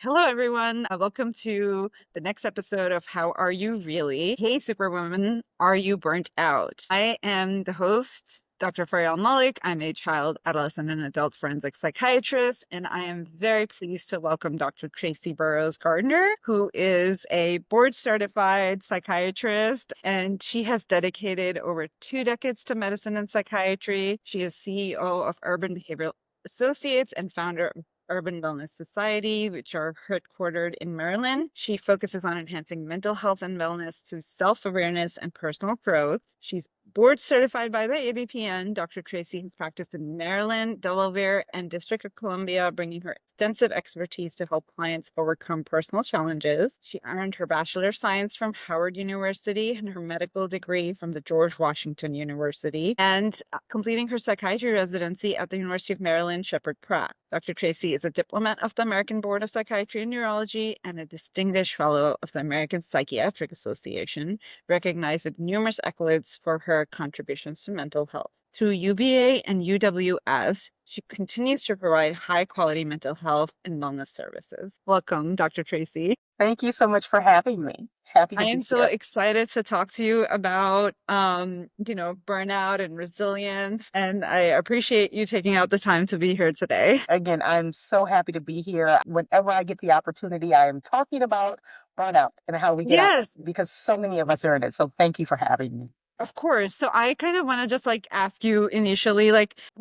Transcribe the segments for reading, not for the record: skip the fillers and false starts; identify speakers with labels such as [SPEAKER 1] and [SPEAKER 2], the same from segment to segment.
[SPEAKER 1] Hello, everyone. Welcome to the next episode of How Are You Really? Hey, Superwoman, are you burnt out? I am the host, Dr. Faryal Mallick. I'm a child, adolescent, and adult forensic psychiatrist, and I am very pleased to welcome Dr. Tracee Burroughs-Gardner, who is a board certified psychiatrist, and she has dedicated over 2 decades to medicine and psychiatry. She is CEO of Urban Behavioral Associates and founder of Urban Wellness Society, which are headquartered in Maryland. She focuses on enhancing mental health and wellness through self-awareness and personal growth. She's board certified by the ABPN. Dr. Tracee has practiced in Maryland, Delaware, and District of Columbia, bringing her extensive expertise to help clients overcome personal challenges. She earned her Bachelor of Science from Howard University and her medical degree from the George Washington University, and completing her psychiatry residency at the University of Maryland, Sheppard Pratt. Dr. Tracee is a diplomat of the American Board of Psychiatry and Neurology and a distinguished fellow of the American Psychiatric Association, recognized with numerous accolades for her contributions to mental health. Through UBA and UWS, she continues to provide high-quality mental health and wellness services. Welcome, Dr. Tracee.
[SPEAKER 2] Thank you so much for having me. Happy
[SPEAKER 1] I
[SPEAKER 2] to
[SPEAKER 1] am
[SPEAKER 2] be
[SPEAKER 1] so
[SPEAKER 2] here.
[SPEAKER 1] excited to talk to you about, burnout and resilience, and I appreciate you taking out the time to be here today.
[SPEAKER 2] Again, I'm so happy to be here. Whenever I get the opportunity, I am talking about burnout and how we get out
[SPEAKER 1] Yes,
[SPEAKER 2] because so many of us are in it. So thank you for having me.
[SPEAKER 1] of course. So I kind of want to just ask you initially,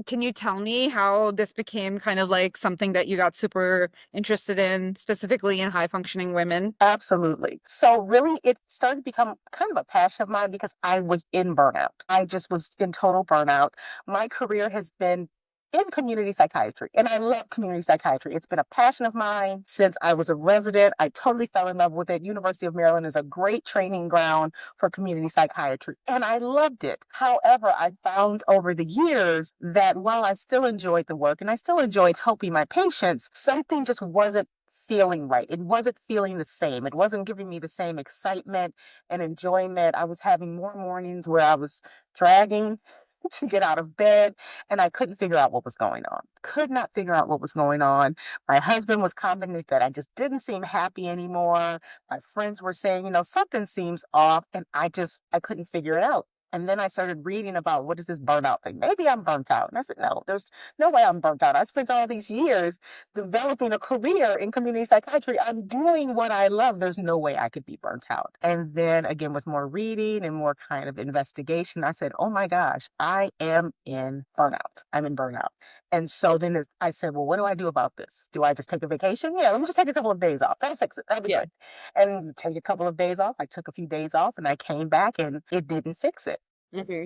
[SPEAKER 1] can you tell me how this became kind of like something that you got super interested in, specifically in high functioning women?
[SPEAKER 2] Absolutely. So really it started to become kind of a passion of mine because I was in burnout. I just was in total burnout. My career has been in community psychiatry, and I love community psychiatry. It's been a passion of mine since I was a resident. I totally fell in love with it. University of Maryland is a great training ground for community psychiatry, and I loved it. However, I found over the years that while I still enjoyed the work and I still enjoyed helping my patients, something just wasn't feeling right. It wasn't feeling the same. It wasn't giving me the same excitement and enjoyment. I was having more mornings where I was dragging to get out of bed and I couldn't figure out what was going on. Could not figure out what was going on. My husband was commenting that I just didn't seem happy anymore. My friends were saying, something seems off, and I couldn't figure it out. And then I started reading about what is this burnout thing? Maybe I'm burnt out. And I said, no, there's no way I'm burnt out. I spent all these years developing a career in community psychiatry. I'm doing what I love. There's no way I could be burnt out. And then again, with more reading and more kind of investigation, I said, oh my gosh, I am in burnout. I'm in burnout. And so then I said, well, what do I do about this? Do I just take a vacation? Yeah, let me just take a couple of days off. That'll fix it. That'll be
[SPEAKER 1] Yeah.
[SPEAKER 2] good. And take a couple of days off. I took a few days off and I came back and it didn't fix it.
[SPEAKER 1] Hmm.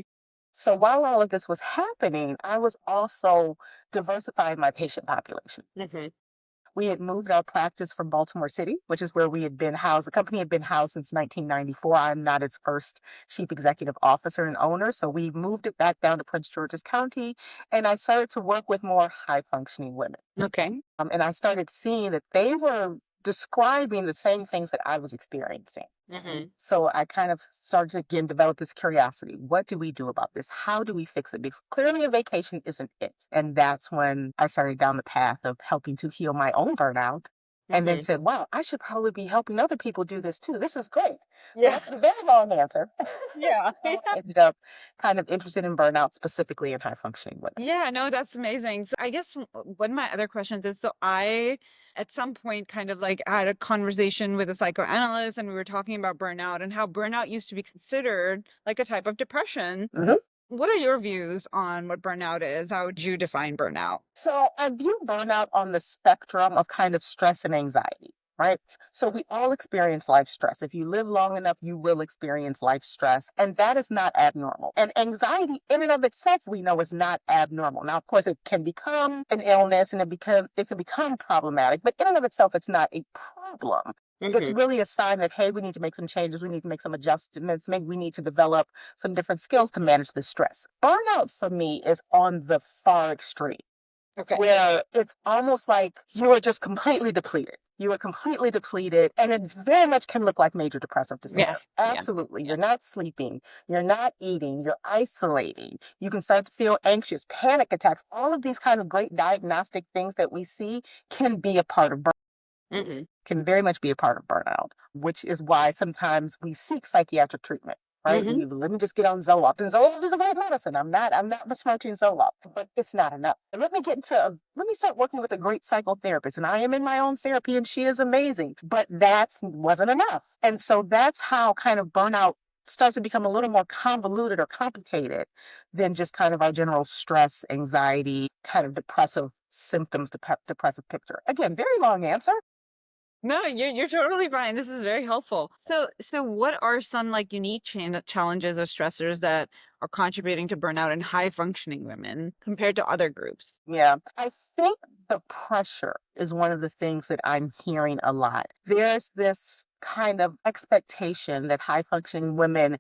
[SPEAKER 2] So while all of this was happening, I was also diversifying my patient population.
[SPEAKER 1] Hmm.
[SPEAKER 2] We had moved our practice from Baltimore City, which is where we had been housed. The company had been housed since 1994. I'm not its first chief executive officer and owner. So we moved it back down to Prince George's County, and I started to work with more high functioning women.
[SPEAKER 1] Okay.
[SPEAKER 2] And I started seeing that they were describing the same things that I was experiencing.
[SPEAKER 1] Hmm.
[SPEAKER 2] So I kind of started to again develop this curiosity. What do we do about this? How do we fix it? Because clearly a vacation isn't it. And that's when I started down the path of helping to heal my own burnout and then
[SPEAKER 1] Hmm.
[SPEAKER 2] said, wow, I should probably be helping other people do this too. This is great. So
[SPEAKER 1] Yeah.
[SPEAKER 2] that was a very long answer.
[SPEAKER 1] Yeah.
[SPEAKER 2] So I ended up kind of interested in burnout, specifically in high functioning women.
[SPEAKER 1] Yeah, no, that's amazing. So I guess one of my other questions is, so I at some point kind of had a conversation with a psychoanalyst and we were talking about burnout and how burnout used to be considered like a type of depression.
[SPEAKER 2] Mhm.
[SPEAKER 1] What are your views on what burnout is? How would you define burnout?
[SPEAKER 2] So I view burnout on the spectrum of kind of stress and anxiety, right? So we all experience life stress. If you live long enough, you will experience life stress, and that is not abnormal. And anxiety in and of itself, we know is not abnormal. Now, of course, it can become an illness and it can become problematic, but in and of itself, it's not a problem. It's
[SPEAKER 1] Hmm.
[SPEAKER 2] really a sign that, hey, we need to make some changes. We need to make some adjustments. Maybe we need to develop some different skills to manage the stress. Burnout for me is on the far extreme
[SPEAKER 1] Okay.
[SPEAKER 2] where it's almost like you are just completely depleted. You are completely depleted, and it very much can look like major depressive
[SPEAKER 1] Yeah.
[SPEAKER 2] disorder.
[SPEAKER 1] Yeah.
[SPEAKER 2] Absolutely.
[SPEAKER 1] Yeah.
[SPEAKER 2] You're not sleeping, you're not eating, you're isolating. You can start to feel anxious, panic attacks. All of these kind of great diagnostic things that we see can be a part of burnout.
[SPEAKER 1] Hmm.
[SPEAKER 2] Can very much be a part of burnout, which is why sometimes we seek psychiatric treatment. Right?
[SPEAKER 1] Hmm.
[SPEAKER 2] Let me just get on Zoloft. And Zoloft is a great medicine. I'm not besmirching Zoloft, but it's not enough. And let me start working with a great psychotherapist. And I am in my own therapy and she is amazing. But that wasn't enough. And so that's how kind of burnout starts to become a little more convoluted or complicated than just kind of our general stress, anxiety, kind of depressive symptoms, depressive picture. Again, very long answer.
[SPEAKER 1] No, you're totally fine. This is very helpful. So what are some like unique challenges or stressors that are contributing to burnout in high functioning women compared to other groups?
[SPEAKER 2] Yeah, I think the pressure is one of the things that I'm hearing a lot. There's this kind of expectation that high functioning women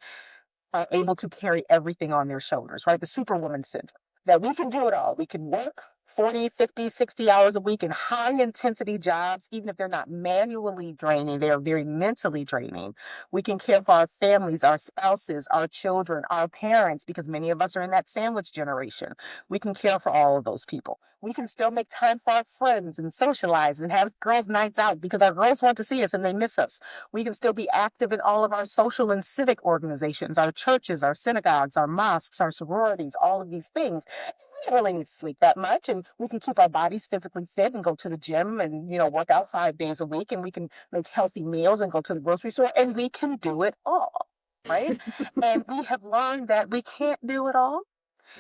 [SPEAKER 2] are able to carry everything on their shoulders, right? The superwoman syndrome, that we can do it all. We can work 40, 50, 60 hours a week in high intensity jobs, even if they're not manually draining, they are very mentally draining. We can care for our families, our spouses, our children, our parents, because many of us are in that sandwich generation. We can care for all of those people. We can still make time for our friends and socialize and have girls' nights out because our girls want to see us and they miss us. We can still be active in all of our social and civic organizations, our churches, our synagogues, our mosques, our sororities, all of these things. We don't really need to sleep that much, and we can keep our bodies physically fit and go to the gym and work out 5 days a week, and we can make healthy meals and go to the grocery store, and we can do it all, right? And we have learned that we can't do it all,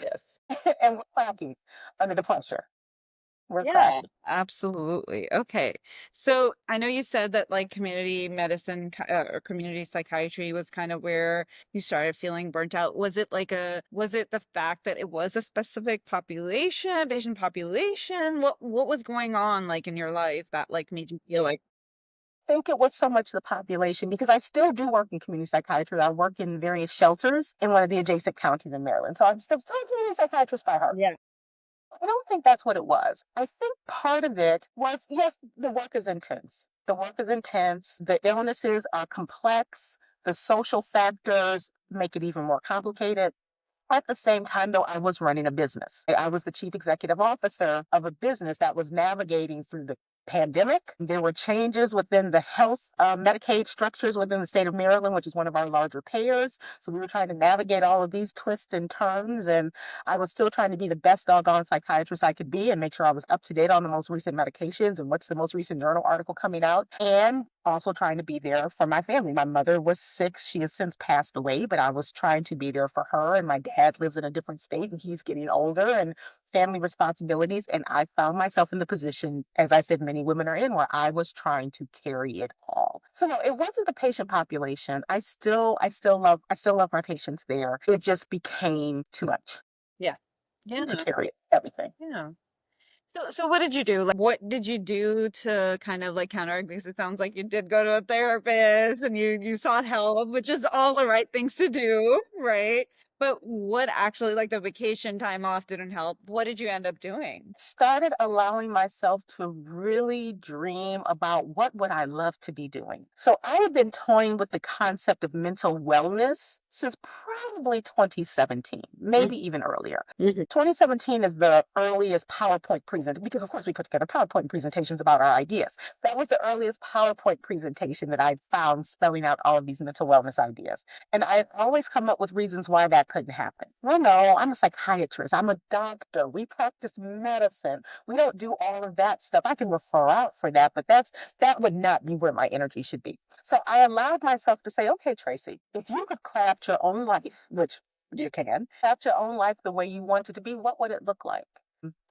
[SPEAKER 1] Yes.
[SPEAKER 2] and we're cracking under the pressure. We're
[SPEAKER 1] Yeah,
[SPEAKER 2] cracking.
[SPEAKER 1] absolutely. Okay. So I know you said that like community medicine or community psychiatry was kind of where you started feeling burnt out. Was it the fact that it was a specific population, patient population? What was going on like in your life that like made you feel like,
[SPEAKER 2] Think it was so much the population because I still do work in community psychiatry. I work in various shelters in one of the adjacent counties in Maryland. So I'm still a community psychiatrist by heart.
[SPEAKER 1] yeah.
[SPEAKER 2] I don't think that's what it was. I think part of it was, yes, the work is intense. The work is intense. The illnesses are complex. The social factors make it even more complicated. At the same time, though, I was running a business. I was the chief executive officer of a business that was navigating through the pandemic. There were changes within the health Medicaid structures within the state of Maryland, which is one of our larger payers. So we were trying to navigate all of these twists and turns. And I was still trying to be the best doggone psychiatrist I could be and make sure I was up to date on the most recent medications and what's the most recent journal article coming out. And also trying to be there for my family. My mother was sick. She has since passed away, but I was trying to be there for her. And my dad lives in a different state and he's getting older and family responsibilities. And I found myself in the position, as I said, many women are in, where I was trying to carry it all. So no, it wasn't the patient population. I still love my patients there. It just became too much
[SPEAKER 1] Yeah.
[SPEAKER 2] to
[SPEAKER 1] Yeah.
[SPEAKER 2] carry everything.
[SPEAKER 1] Yeah. So what did you do? Like, what did you do to kind of like counteract? Because it sounds like you did go to a therapist and you sought help, which is all the right things to do, right? But what actually, like the vacation time off didn't help. What did you end up doing?
[SPEAKER 2] Started allowing myself to really dream about what would I love to be doing. So I have been toying with the concept of mental wellness since probably 2017, maybe even earlier.
[SPEAKER 1] Mhm.
[SPEAKER 2] 2017 is the earliest PowerPoint presentation because of course we put together PowerPoint presentations about our ideas. That was the earliest PowerPoint presentation that I found spelling out all of these mental wellness ideas. And I always come up with reasons why that couldn't happen. Well, no, I'm a psychiatrist. I'm a doctor. We practice medicine. We don't do all of that stuff. I can refer out for that, but that would not be where my energy should be. So I allowed myself to say, okay, Tracee, if you could craft your own life, which you can, craft your own life the way you want it to be, what would it look like?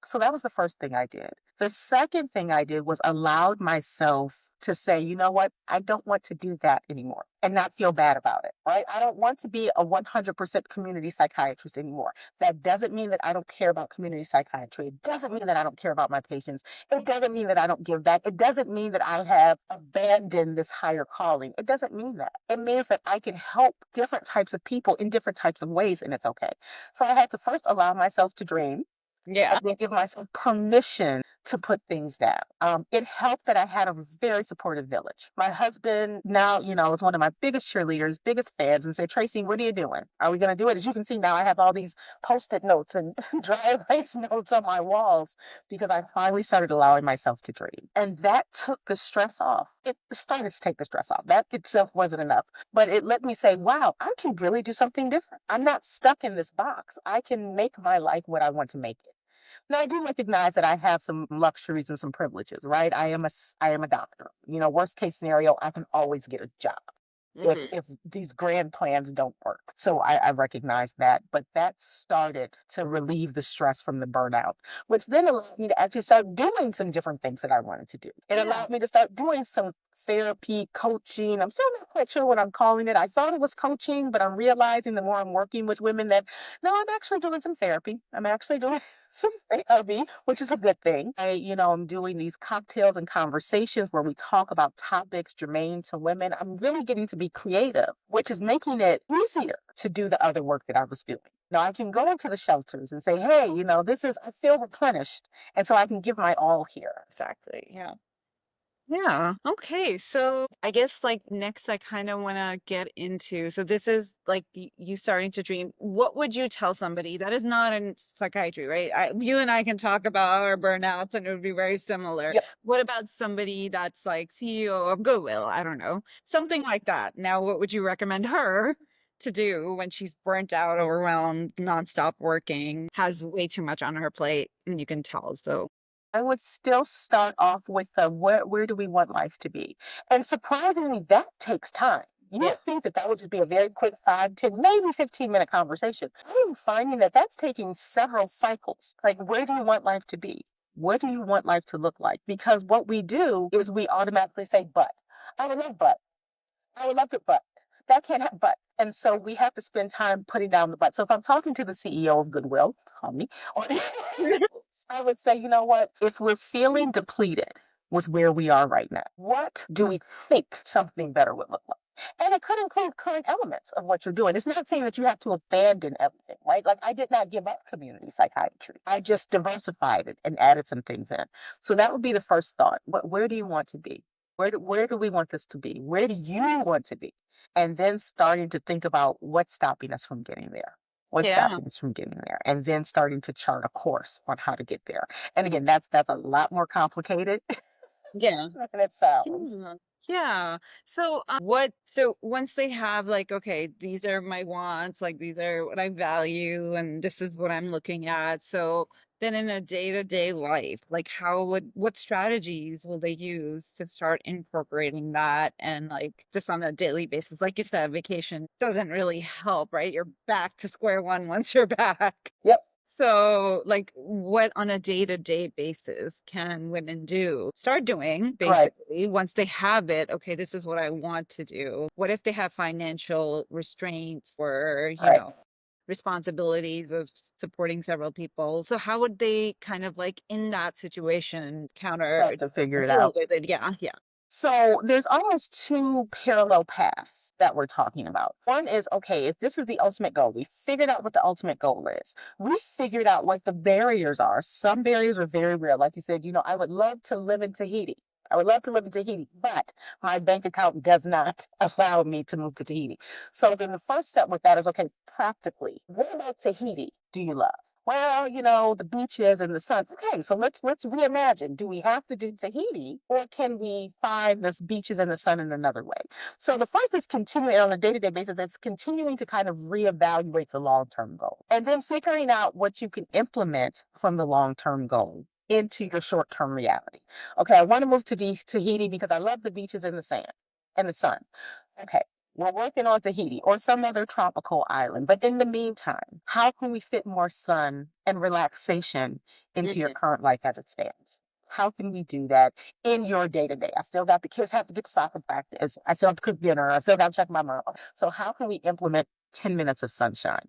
[SPEAKER 2] So that was the first thing I did. The second thing I did was allowed myself to say, you know what, I don't want to do that anymore and not feel bad about it, right? I don't want to be a 100% community psychiatrist anymore. That doesn't mean that I don't care about community psychiatry. It doesn't mean that I don't care about my patients. It doesn't mean that I don't give back. It doesn't mean that I have abandoned this higher calling. It doesn't mean that. It means that I can help different types of people in different types of ways, and it's okay. So I had to first allow myself to dream
[SPEAKER 1] Yeah.
[SPEAKER 2] and then give myself permission to put things down. It helped that I had a very supportive village. My husband now, is one of my biggest cheerleaders, biggest fans, and said, Tracee, what are you doing? Are we going to do it? As you can see now, I have all these post-it notes and dry erase notes on my walls because I finally started allowing myself to dream. And that took the stress off. It started to take the stress off. That itself wasn't enough, but it let me say, wow, I can really do something different. I'm not stuck in this box. I can make my life what I want to make it. Now, I do recognize that I have some luxuries and some privileges, right? I am a doctor. Worst case scenario, I can always get a job
[SPEAKER 1] Hmm.
[SPEAKER 2] if these grand plans don't work. So I recognize that, but that started to relieve the stress from the burnout, which then allowed me to actually start doing some different things that I wanted to do. It
[SPEAKER 1] Yeah.
[SPEAKER 2] allowed me to start doing some therapy, coaching. I'm still not quite sure what I'm calling it. I thought it was coaching, but I'm realizing the more I'm working with women that no, I'm actually doing some therapy. I'm actually doing some therapy, which is a good thing. I'm doing these cocktails and conversations where we talk about topics germane to women. I'm really getting to be creative, which is making it easier to do the other work that I was doing. Now I can go into the shelters and say, hey, I feel replenished. And so I can give my all here.
[SPEAKER 1] Exactly. Yeah. Yeah. Okay. So I guess like next, I kind of want to get into. So this is like you starting to dream. What would you tell somebody that is not in psychiatry, right? You and I can talk about our burnouts and it would be very similar.
[SPEAKER 2] Yep.
[SPEAKER 1] What about somebody that's like CEO of Goodwill? I don't know, something like that. Now, what would you recommend her to do when she's burnt out, overwhelmed, nonstop working, has way too much on her plate, and you can tell. So
[SPEAKER 2] I would still start off with the where do we want life to be? And surprisingly, that takes time. You
[SPEAKER 1] yeah,
[SPEAKER 2] would think that that would just be a very quick 5, 10, maybe 15-minute conversation. I'm finding that that's taking several cycles. Like, where do you want life to be? What do you want life to look like? Because what we do is we automatically say, but. I would love but. I would love to, but that can't happen. But. And so we have to spend time putting down the but. So if I'm talking to the CEO of Goodwill, call me, or I would say, you know what? If we're feeling depleted with where we are right now, what do we think something better would look like? And it could include current elements of what you're doing. It's not saying that you have to abandon everything, right? Like I did not give up community psychiatry. I just diversified it and added some things in. So that would be the first thought. Where do you want to be? Where do we want this to be? Where do you want to be? And then starting to think about what's stopping us from getting there. What's
[SPEAKER 1] yeah,
[SPEAKER 2] stopping us from getting there? And then starting to chart a course on how to get there. And again, that's a lot more complicated
[SPEAKER 1] yeah.
[SPEAKER 2] than it sounds.
[SPEAKER 1] Yeah. Yeah. So, so once they have like, okay, these are my wants, like these are what I value, and this is what I'm looking at. So then in a day-to-day life, like what strategies will they use to start incorporating that? And like just on a daily basis, like you said, vacation doesn't really help, right? You're back to square one once you're back.
[SPEAKER 2] Yep,
[SPEAKER 1] So, like, what on a day-to-day basis can women do? Start doing
[SPEAKER 2] right,
[SPEAKER 1] basically once they have it. Okay, this is what I want to do. What if they have financial restraints or,
[SPEAKER 2] right.
[SPEAKER 1] responsibilities of supporting several people? So, how would they kind of like in that situation counter
[SPEAKER 2] Start to figure it
[SPEAKER 1] deal
[SPEAKER 2] out.
[SPEAKER 1] with it? Yeah, yeah.
[SPEAKER 2] So there's almost two parallel paths that we're talking about. One is okay, if this is the ultimate goal, we figured out what the ultimate goal is. We figured out what the barriers are. Some barriers are very real. Like you said, I would love to live in Tahiti. I would love to live in Tahiti, but my bank account does not allow me to move to Tahiti. So then the first step with that is okay, practically, what about Tahiti do you love? Well, the beaches and the sun. Okay, so let's reimagine. Do we have to do Tahiti, or can we find this beaches and the sun in another way? So the first is continuing on a day-to-day basis. It's continuing to kind of reevaluate the long-term goal, and then figuring out what you can implement from the long-term goal into your short-term reality. Okay, I want to move to Tahiti because I love the beaches and the sand and the sun. Okay, we're working on Tahiti or some other tropical island. But in the meantime, how can we fit more sun and relaxation into your
[SPEAKER 1] Mhm.
[SPEAKER 2] current life as it stands? How can we do that in your day to day? I still got the kids have to get to soccer practice. I still have to cook dinner. I still got to check my mom. So how can we implement 10 minutes of sunshine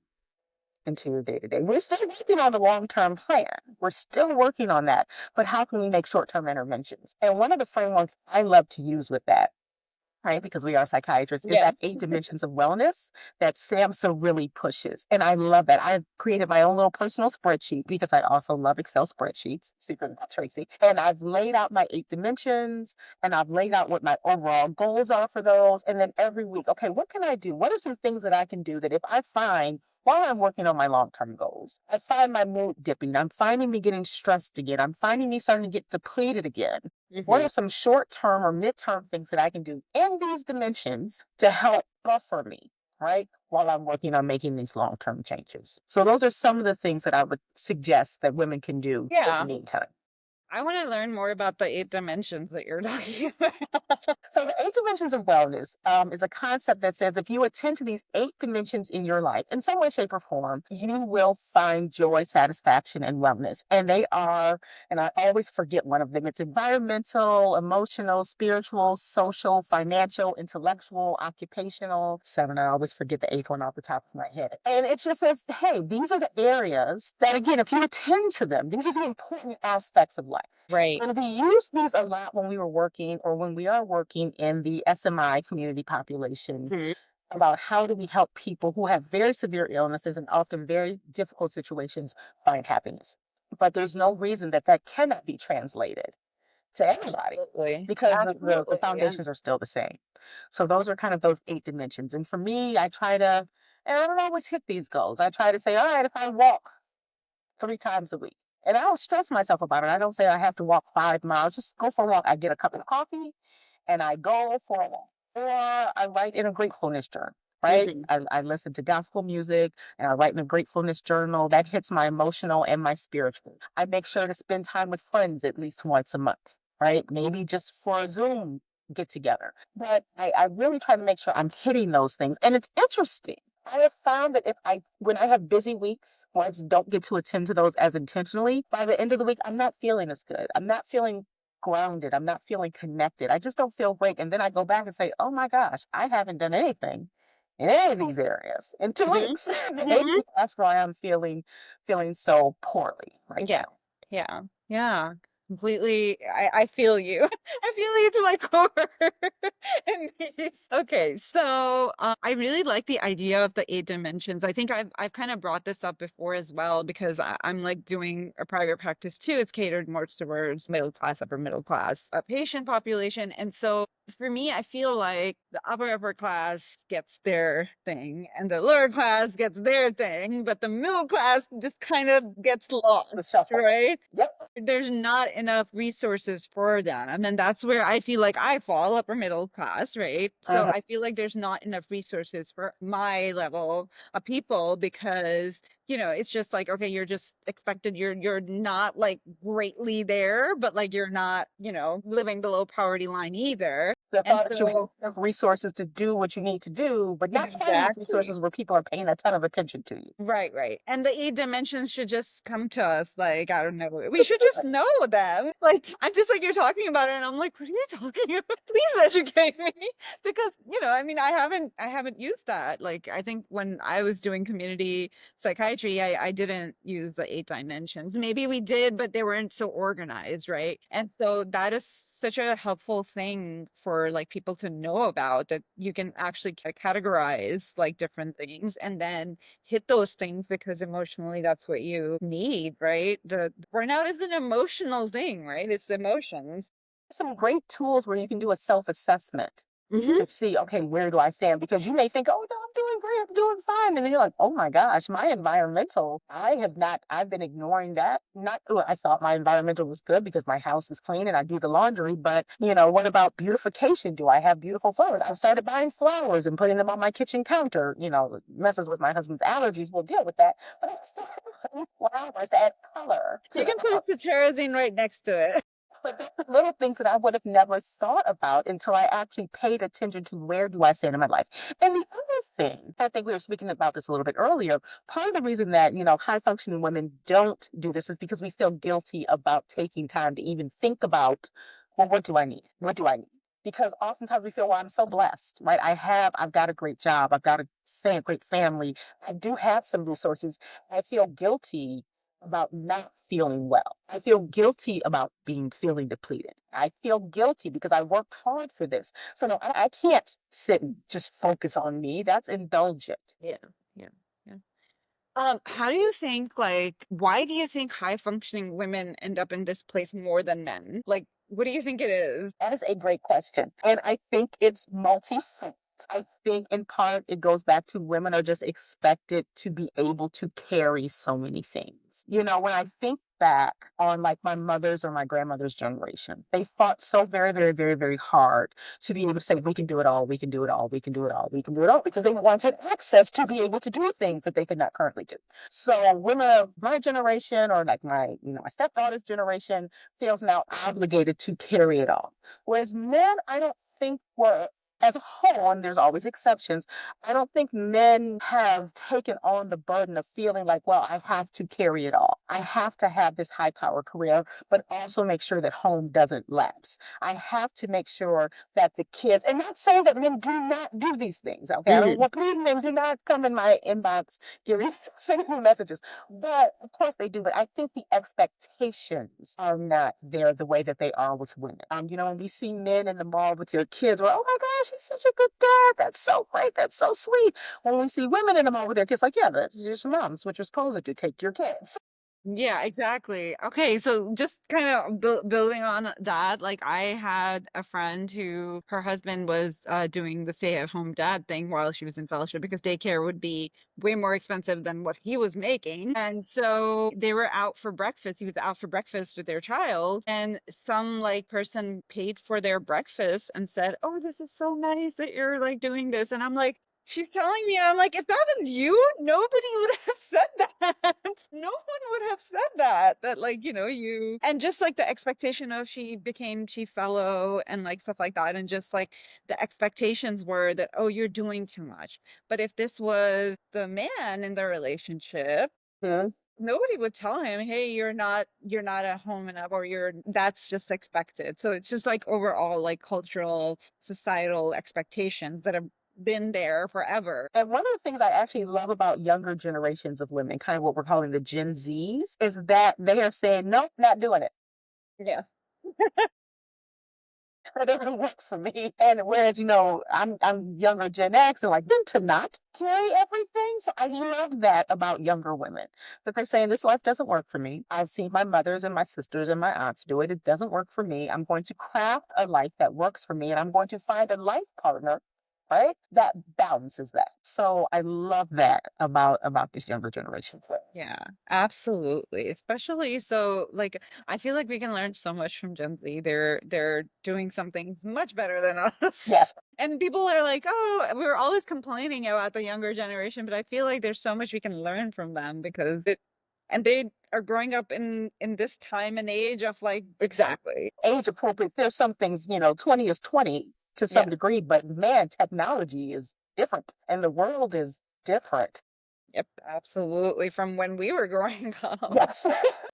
[SPEAKER 2] into your day to day? We're still working on the long term plan. We're still working on that. But how can we make short term interventions? And one of the frameworks I love to use with that right? Because we are psychiatrists, is
[SPEAKER 1] Yeah.
[SPEAKER 2] that 8 dimensions of wellness that SAMHSA really pushes. And I love that. I've created my own little personal spreadsheet because I also love Excel spreadsheets, secret about Tracee. And I've laid out my 8 dimensions and I've laid out what my overall goals are for those. And then every week, okay, what can I do? What are some things that I can do that if I find while I'm working on my long-term goals, I find my mood dipping. I'm finding me getting stressed again. I'm finding me starting to get depleted again. What
[SPEAKER 1] Hmm.
[SPEAKER 2] are some short term or mid-term things that I can do in these dimensions to help buffer me, right? While I'm working on making these long-term changes. So those are some of the things that I would suggest that women can do in the
[SPEAKER 1] Yeah.
[SPEAKER 2] meantime.
[SPEAKER 1] I want to learn more about the eight dimensions that you're talking about.
[SPEAKER 2] So the 8 dimensions of wellness is a concept that says if you attend to these 8 dimensions in your life in some way, shape, or form, you will find joy, satisfaction, and wellness. And they are, and I always forget one of them. It's environmental, emotional, spiritual, social, financial, intellectual, occupational. Seven, I always forget the eighth one off the top of my head. And it just says, hey, these are the areas that, again, if you attend to them, these are the important aspects of life.
[SPEAKER 1] Right.
[SPEAKER 2] And we use these a lot when we were working or when we are working in the SMI community population
[SPEAKER 1] Mhm.
[SPEAKER 2] about how do we help people who have very severe illnesses and often very difficult situations find happiness. But there's no reason that that cannot be translated to everybody
[SPEAKER 1] Absolutely.
[SPEAKER 2] because the
[SPEAKER 1] Absolutely. Yeah.
[SPEAKER 2] foundations are still the same. So those are kind of those 8 dimensions. And for me, I try to, and I don't always hit these goals. I try to say, all right, if I walk 3 times a week. And I don't stress myself about it. I don't say I have to walk 5 miles. Just go for a walk. I get a cup of coffee and I go for a walk. Or I write in a gratefulness journal, right?
[SPEAKER 1] Hmm.
[SPEAKER 2] I listen to gospel music and I write in a gratefulness journal. That hits my emotional and my spiritual. I make sure to spend time with friends at least once a month, right? Maybe just for a Zoom get together. But I really try to make sure I'm hitting those things. And it's interesting. I have found that when I have busy weeks where I just don't get to attend to those as intentionally, by the end of the week, I'm not feeling as good. I'm not feeling grounded. I'm not feeling connected. I just don't feel great. And then I go back and say, oh my gosh, I haven't done anything in any of these areas in 2 weeks. Maybe
[SPEAKER 1] Hmm.
[SPEAKER 2] that's why I'm feeling so poorly right
[SPEAKER 1] Yeah.
[SPEAKER 2] now.
[SPEAKER 1] Yeah. Yeah. Completely. I feel you. I feel you to my core. And okay. So I really like the idea of the eight dimensions. I think I've kind of brought this up before as well because I'm like doing a private practice too. It's catered more towards middle class, upper middle class patient population. And so for me, I feel like the upper class gets their thing and the lower class gets their thing, but the middle class just kind of gets
[SPEAKER 2] The
[SPEAKER 1] lost,
[SPEAKER 2] shuffle.
[SPEAKER 1] right?
[SPEAKER 2] Yep.
[SPEAKER 1] There's not enough resources for them. And that's where I feel like I fall upper middle class, right? So
[SPEAKER 2] Mhm.
[SPEAKER 1] I feel like there's not enough resources for my level of people because, it's just like, okay, you're just expected, you're not like greatly there, but like you're not, living below poverty line either.
[SPEAKER 2] The
[SPEAKER 1] And
[SPEAKER 2] thought that you have
[SPEAKER 1] so
[SPEAKER 2] enough resources to do what you need to do, but not quite enough
[SPEAKER 1] exactly.
[SPEAKER 2] resources where people are paying a ton of attention to you.
[SPEAKER 1] Right, right. And the eight dimensions should just come to us. Like, I don't know. We should just know them. Like, I'm just like, you're talking about it, and I'm like, what are you talking about? Please educate me. Because, I mean, I haven't used that. Like, I think when I was doing community psychiatry, I didn't use the eight dimensions. Maybe we did, but they weren't so organized, right? And so that is such a helpful thing for like people to know about that you can actually categorize like different things and then hit those things because emotionally that's what you need, right? The burnout is an emotional thing, right? It's emotions.
[SPEAKER 2] Some great tools where you can do a self-assessment
[SPEAKER 1] Hmm.
[SPEAKER 2] to see, okay, where do I stand? Because you may think, oh no, I'm doing great, I'm doing fine. And then you're like, oh my gosh, my environmental, I've been ignoring that. Not, oh, I thought my environmental was good because my house is clean and I do the laundry. But, what about beautification? Do I have beautiful flowers? I've started buying flowers and putting them on my kitchen counter. Messes with my husband's allergies. We'll deal with that. But I'm still putting flowers to add color to
[SPEAKER 1] You
[SPEAKER 2] the
[SPEAKER 1] can put
[SPEAKER 2] house.
[SPEAKER 1] cetirizine right next to it.
[SPEAKER 2] But those are little things that I would have never thought about until I actually paid attention to where do I stand in my life. And the other thing, I think we were speaking about this a little bit earlier. Part of the reason that, high functioning women don't do this is because we feel guilty about taking time to even think about, well, what do I need? What do I need? Because oftentimes we feel, well, I'm so blessed, right? I've got a great job. I've got a great family. I do have some resources. I feel guilty about not feeling well. I feel guilty about feeling depleted. I feel guilty because I worked hard for this. So no, I can't sit and just focus on me. That's indulgent.
[SPEAKER 1] Yeah. Yeah. Yeah. How do you think, like, why do you think high functioning women end up in this place more than men? Like, what do you think it is?
[SPEAKER 2] That is a great question. And I think it's multifaceted. I think in part it goes back to women are just expected to be able to carry so many things. When I think back on like my mother's or my grandmother's generation, they fought so very, very, very, very hard to be able to say, we can do it all, we can do it all, we can do it all, we can do it all, because they wanted access to be able to do things that they could not currently do. So women of my generation or like my stepdaughter's generation feels now obligated to carry it all. Whereas men, I don't think were, as a whole, and there's always exceptions, I don't think men have taken on the burden of feeling like, well, I have to carry it all. I have to have this high power career, but also make sure that home doesn't lapse. I have to make sure that the kids, and not saying that men do not do these things, okay? I don't
[SPEAKER 1] Mhm.
[SPEAKER 2] want, please, men, do not come in my inbox giving sending me messages. But of course they do. But I think the expectations are not there the way that they are with women. When we see men in the mall with their kids, we're, oh my gosh, he's such a good dad. That's so great. That's so sweet. When we see women in the mall with their kids, like, yeah, that's just your mom. That's what you're supposed to do. Take your kids.
[SPEAKER 1] Yeah, exactly. Okay, so just kind of building on that, like I had a friend who her husband was doing the stay-at-home dad thing while she was in fellowship because daycare would be way more expensive than what he was making. And so they were out for breakfast. He was out for breakfast with their child, and some like person paid for their breakfast and said, "Oh, this is so nice that you're like doing this." And I'm like, she's telling me, I'm like, if that was you, nobody would have said that. No one would have said that. That, like, you, and just like the expectation of she became chief fellow and like stuff like that. And just like the expectations were that, oh, you're doing too much. But if this was the man in the relationship,
[SPEAKER 2] Hmm.
[SPEAKER 1] nobody would tell him, hey, you're not at home enough, or that's just expected. So it's just like overall like cultural societal expectations that have been there forever.
[SPEAKER 2] And one of the things I actually love about younger generations of women, kind of what we're calling the Gen Zs, is that they are saying, nope, not doing it.
[SPEAKER 1] Yeah.
[SPEAKER 2] That doesn't work for me. And whereas, I'm younger Gen X and like them to not carry everything. So I love that about younger women. That they're saying this life doesn't work for me. I've seen my mothers and my sisters and my aunts do it. It doesn't work for me. I'm going to craft a life that works for me and I'm going to find a life partner, right? That balances that. So I love that about this younger generation.
[SPEAKER 1] Yeah, absolutely. Especially so like I feel like we can learn so much from Gen Z. They're doing something much better than us.
[SPEAKER 2] Yes.
[SPEAKER 1] And people are like, "Oh, we're always complaining about the younger generation," but I feel like there's so much we can learn from them because they are growing up in this time and age of like exactly.
[SPEAKER 2] Age appropriate. There's some things, 20 is 20 to some
[SPEAKER 1] Yeah.
[SPEAKER 2] degree, but man, technology is different and the world is different.
[SPEAKER 1] Yep, absolutely from when we were growing up.
[SPEAKER 2] Yes.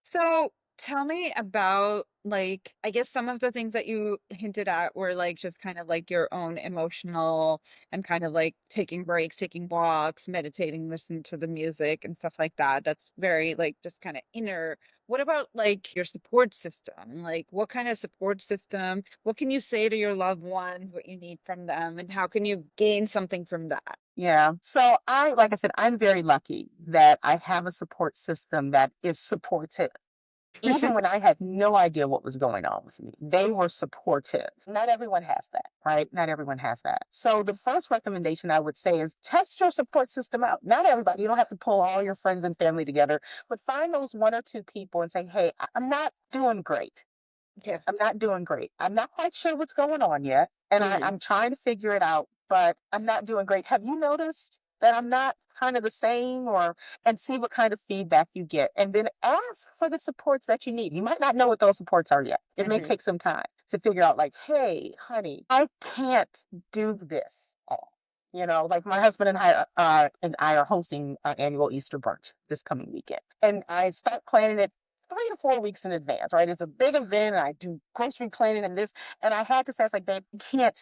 [SPEAKER 1] So tell me about like, I guess some of the things that you hinted at were like just kind of like your own emotional and kind of like taking breaks, taking walks, meditating, listening to the music and stuff like that. That's very like just kind of inner. What about like your support system? Like, what kind of support system? What can you say to your loved ones, what you need from them, and how can you gain something from that?
[SPEAKER 2] Yeah. So like I said, I'm very lucky that I have a support system that is supportive. Even when I had no idea what was going on with me, they were supportive. Not everyone has that, right? Not everyone has that. So the first recommendation I would say is test your support system out. Not everybody, you don't have to pull all your friends and family together, but find those one or two people and say, hey, I'm not doing great.
[SPEAKER 1] Yeah.
[SPEAKER 2] I'm not doing great. I'm not quite sure what's going on yet, and
[SPEAKER 1] Mhm.
[SPEAKER 2] I'm trying to figure it out, but I'm not doing great. Have you noticed that I'm not kind of the same or and see what kind of feedback you get and then ask for the supports that you need. You might not know what those supports are yet. It may
[SPEAKER 1] Mhm.
[SPEAKER 2] take some time to figure out like, hey, honey, I can't do this all. Like my husband and I are hosting our annual Easter brunch this coming weekend. And I start planning it 3 to 4 weeks in advance, right? It's a big event, and I do grocery planning and this. And I had to say, I was like, babe,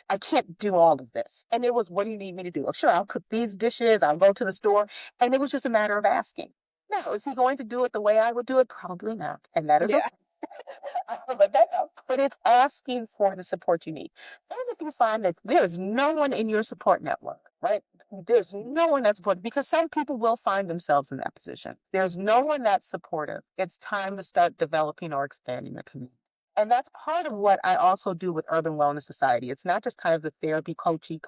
[SPEAKER 2] I can't do all of this. And it was, what do you need me to do? Oh, sure, I'll cook these dishes, I'll go to the store. And it was just a matter of asking. Now, is he going to do it the way I would do it? Probably not. And that is
[SPEAKER 1] Yeah.
[SPEAKER 2] okay. But that, but it's asking for the support you need. And if you find that there's no one in your support network, right? There's no one that's supportive because some people will find themselves in that position. There's no one that's supportive. It's time to start developing or expanding the community. And that's part of what I also do with Urban Wellness Society. It's not just kind of the therapy, coachy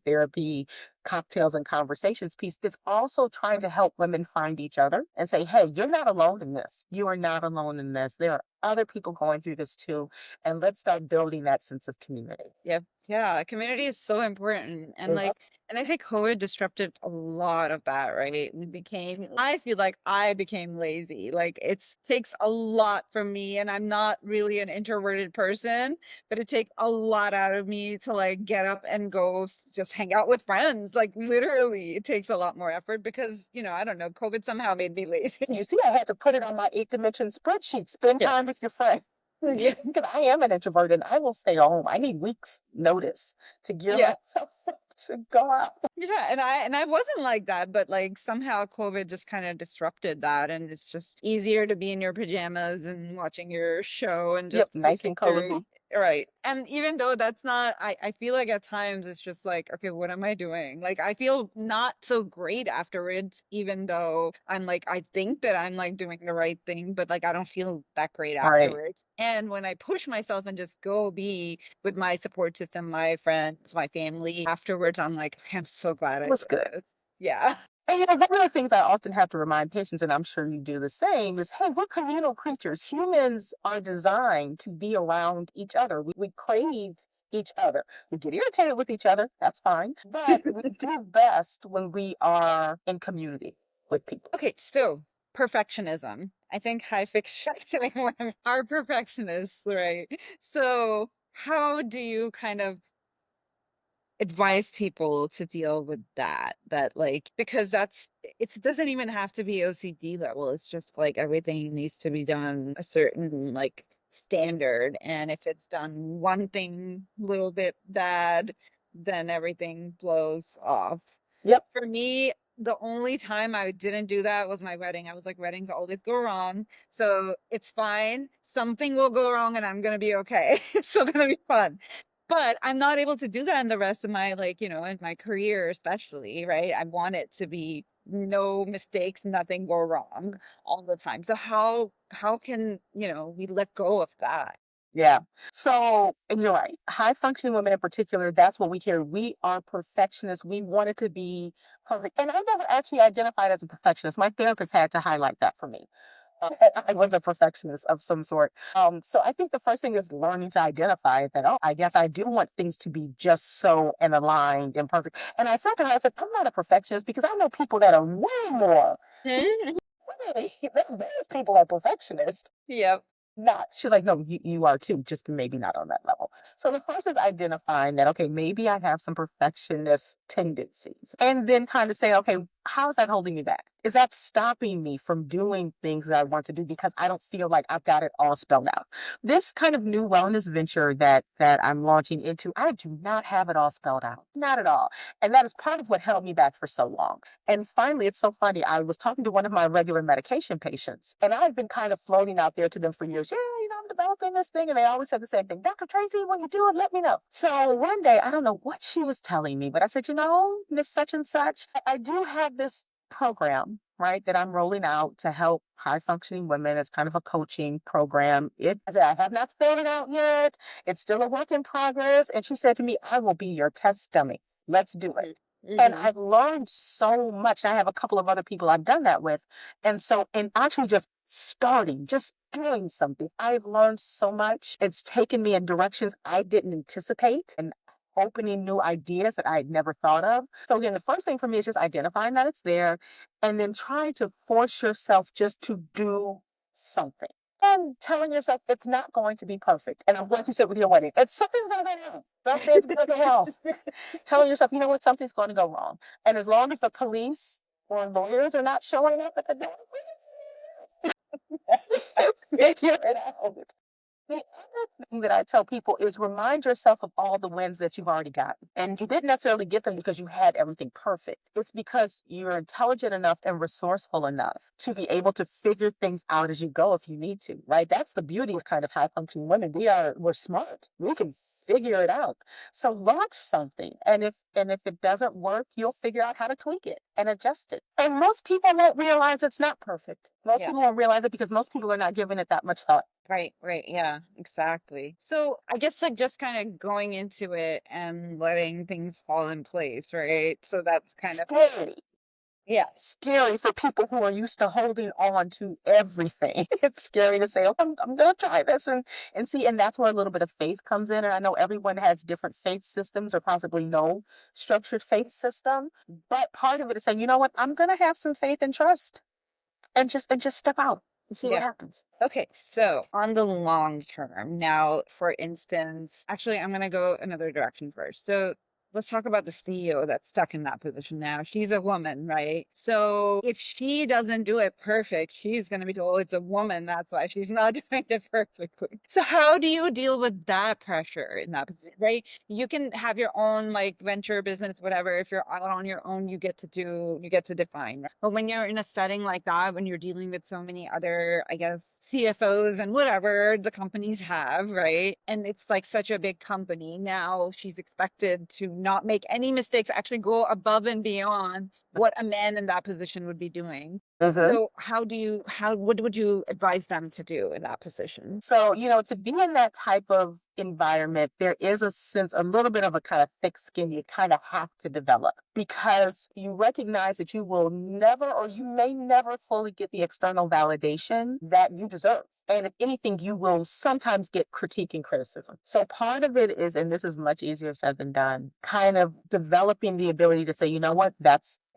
[SPEAKER 2] therapy, cocktails and conversations piece. It's also trying to help women find each other and say, hey, you're not alone in this. You are not alone in this. There are other people going through this too. And let's start building that sense of community.
[SPEAKER 1] Yep. Yeah, community is so important. And
[SPEAKER 2] Mhm.
[SPEAKER 1] like, and I think COVID disrupted a lot of that, right? We became, I feel like I became lazy. Like it takes a lot from me, and I'm not really an introverted person, but it takes a lot out of me to like get up and go just hang out with friends. Like literally, it takes a lot more effort because, I don't know, COVID somehow made me lazy.
[SPEAKER 2] You see, I had to put it on my 8 dimension spreadsheet. Spend
[SPEAKER 1] Yeah.
[SPEAKER 2] time with your friends.
[SPEAKER 1] Yeah.
[SPEAKER 2] Because I am an introvert and I will stay home. I need weeks notice to gear
[SPEAKER 1] Yeah.
[SPEAKER 2] myself up to go out.
[SPEAKER 1] Yeah, and I wasn't like that, but like somehow COVID just kind of disrupted that, and it's just easier to be in your pajamas and watching your show and
[SPEAKER 2] Yep,
[SPEAKER 1] just
[SPEAKER 2] nice
[SPEAKER 1] looking
[SPEAKER 2] and
[SPEAKER 1] through.
[SPEAKER 2] cozy.
[SPEAKER 1] Right. And even though that's not, I feel like at times it's just like, okay, what am I doing? Like I feel not so great afterwards, even though I'm like, I think that I'm like doing the right thing, but like I don't feel that great
[SPEAKER 2] Right.
[SPEAKER 1] afterwards. And when I push myself and just go be with my support system, my friends, my family. Afterwards, I'm like, I'm so glad
[SPEAKER 2] It
[SPEAKER 1] I
[SPEAKER 2] was
[SPEAKER 1] did
[SPEAKER 2] good.
[SPEAKER 1] this. Yeah.
[SPEAKER 2] And one of the things I often have to remind patients, and I'm sure you do the same, is hey, we're communal creatures. Humans are designed to be around each other. We crave each other. We get irritated with each other, that's fine. But we do best when we are in community with people.
[SPEAKER 1] Okay, so perfectionism. I think high functioning women are perfectionists, right? So, how do you kind of advise people to deal with that like because it doesn't even have to be OCD level. It's just like everything needs to be done a certain like standard, and if it's done one thing a little bit bad, then everything blows off.
[SPEAKER 2] Yep.
[SPEAKER 1] For me, the only time I didn't do that was my wedding. I was like, weddings always go wrong, so it's fine. Something will go wrong and I'm gonna be okay. It's still gonna be fun. But I'm not able to do that in the rest of my like, in my career especially, right? I want it to be no mistakes, nothing go wrong all the time. So how can, we let go of that?
[SPEAKER 2] Yeah. So, and you're right. High functioning women in particular, that's what we hear. We are perfectionists. We want it to be perfect. And I never actually identified as a perfectionist. My therapist had to highlight that for me. I was a perfectionist of some sort. So I think the first thing is learning to identify that, oh, I guess I do want things to be just so and aligned and perfect. And I said to her, I said, I'm not a perfectionist because I know people that are way more,
[SPEAKER 1] Mhm.
[SPEAKER 2] way, those people are perfectionists.
[SPEAKER 1] Yep.
[SPEAKER 2] Not. She's like, no, you are too, just maybe not on that level. So the first is identifying that, okay, maybe I have some perfectionist tendencies. And then kind of say, okay, how is that holding me back? Is that stopping me from doing things that I want to do because I don't feel like I've got it all spelled out? This kind of new wellness venture that I'm launching into, I do not have it all spelled out. Not at all. And that is part of what held me back for so long. And finally, it's so funny. I was talking to one of my regular medication patients, and I've been kind of floating out there to them for years. Yeah, I'm developing this thing. And they always said the same thing. Dr. Tracee, when you do it, let me know. So one day, I don't know what she was telling me, but I said, Miss Such and Such, I do have this program, right, that I'm rolling out to help high functioning women as kind of a coaching program. I said, I have not spelled it out yet. It's still a work in progress. And she said to me, I will be your test dummy. Let's do it. And
[SPEAKER 1] Hmm.
[SPEAKER 2] I've learned so much. I have a couple of other people I've done that with. And so, in actually just starting, just doing something, I've learned so much. It's taken me in directions I didn't anticipate and opening new ideas that I had never thought of. So, again, the first thing for me is just identifying that it's there and then trying to force yourself just to do something. And telling yourself it's not going to be perfect. And I'm glad you said with your wedding, it's something's going to go wrong. Something's going to go wrong. Telling yourself, you know what, something's going to go wrong. And as long as the police or lawyers are not showing up at the door, figure it out. The other thing that I tell people is remind yourself of all the wins that you've already gotten. And you didn't necessarily get them because you had everything perfect. It's because you're intelligent enough and resourceful enough to be able to figure things out as you go if you need to, right? That's the beauty of kind of high functioning women. We're smart. We can figure it out. So launch something. And if it doesn't work, you'll figure out how to tweak it and adjust it. And most people won't realize it's not perfect. Most
[SPEAKER 1] Yeah.
[SPEAKER 2] people won't realize it because most people are not giving it that much thought.
[SPEAKER 1] Right, right. Yeah, exactly. So I guess like just kind of going into it and letting things fall in place, right? So that's kind of,
[SPEAKER 2] Scary.
[SPEAKER 1] yeah,
[SPEAKER 2] Scary for people who are used to holding on to everything. It's scary to say, oh, I'm going to try this and see. And that's where a little bit of faith comes in. And I know everyone has different faith systems or possibly no structured faith system. But part of it is saying, you know what, I'm going to have some faith and trust and just step out and see what
[SPEAKER 1] yeah.
[SPEAKER 2] happens.
[SPEAKER 1] Okay, so on the long term, now, for instance, actually, I'm going to go another direction first. So let's talk about the CEO that's stuck in that position now. She's a woman, right? So if she doesn't do it perfect, she's going to be told it's a woman. That's why she's not doing it perfectly. So how do you deal with that pressure in that position, right? You can have your own like venture business, whatever. If you're out on your own, you get to define. Right? But when you're in a setting like that, when you're dealing with so many other, I guess, CFOs and whatever the companies have, right? And it's like such a big company. Now she's expected to not make any mistakes, actually go above and beyond what a man in that position would be doing.
[SPEAKER 2] Mhm.
[SPEAKER 1] So what would you advise them to do in that position?
[SPEAKER 2] So, to be in that type of environment, there is a sense, a little bit of a kind of thick skin you kind of have to develop because you recognize that you will never or you may never fully get the external validation that you deserve. And if anything, you will sometimes get critique and criticism. So part of it is, and this is much easier said than done, kind of developing the ability to say, you know what,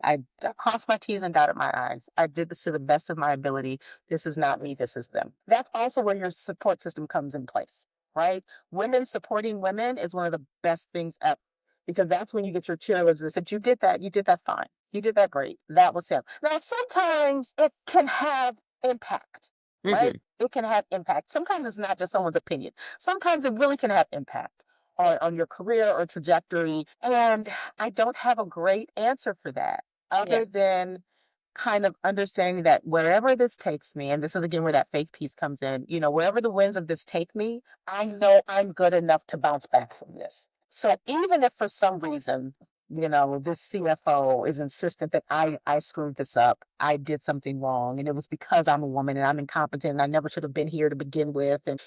[SPEAKER 2] I crossed my T's and dotted my I's. I did this to the best of my ability. This is not me, this is them. That's also where your support system comes in place, right? Women supporting women is one of the best things ever because that's when you get your cheerleaders that said, you did that fine. You did that great. That was him. Now, sometimes it can have impact, right?
[SPEAKER 1] Hmm.
[SPEAKER 2] It can have impact. Sometimes it's not just someone's opinion. Sometimes it really can have impact on your career or trajectory. And I don't have a great answer for that
[SPEAKER 1] Yeah.
[SPEAKER 2] other than kind of understanding that wherever this takes me, and this is again where that faith piece comes in, wherever the winds of this take me, I know I'm good enough to bounce back from this. So even if for some reason, this CFO is insistent that I screwed this up, I did something wrong, and it was because I'm a woman and I'm incompetent and I never should have been here to begin with, and